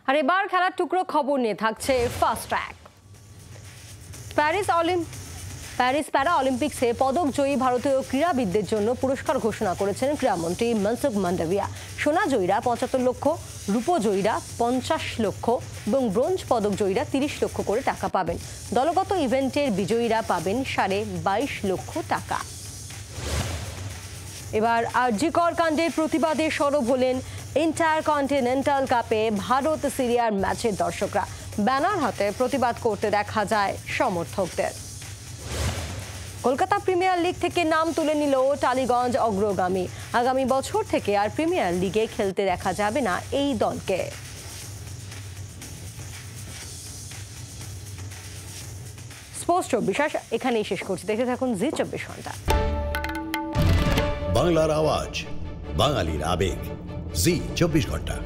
আর এবার খেলার টুকরো খবর নিয়ে থাকছে ফাস্ট ট্র্যাক। প্যারিস প্যারা অলিম্পিক্সে পদক জয়ী ভারতীয় ক্রীড়াবিদদের জন্য পুরস্কার ঘোষণা করেছেন ক্রীড়ামন্ত্রী মনসুখ মান্ডাভিয়া। সোনা জয়ীরা ৭৫ লক্ষ, রূপো জয়ীরা ৫০ লক্ষ এবং ব্রোঞ্জ পদক জয়ীরা ৩০ লক্ষ করে টাকা পাবেন। দলগত ইভেন্টের বিজয়ীরা পাবেন ২২.৫ লক্ষ টাকা। এবার আরজি কর কাণ্ডের প্রতিবাদে সরব হলেন ইন্টারকন্টিনেন্টাল কাপে ভারত সিরিয়ার ম্যাচের দর্শকরা। ব্যানার হাতে প্রতিবাদ করতে দেখা যায় সমর্থকদের। কলকাতা প্রিমিয়ার লিগ থেকে নাম তুলে নিল টালিগঞ্জ অগ্রগামী। আগামী বছর থেকে আর প্রিমিয়ার লিগে খেলতে দেখা যাবে না এই দলকে। স্পোর্টস ২৪ এখানেই শেষ করছি। দেখতে থাকুন জি ২৪ ঘন্টা। বাংলার আওয়াজ, বাঙালির আবেগ, জি ২৪ ঘন্টা।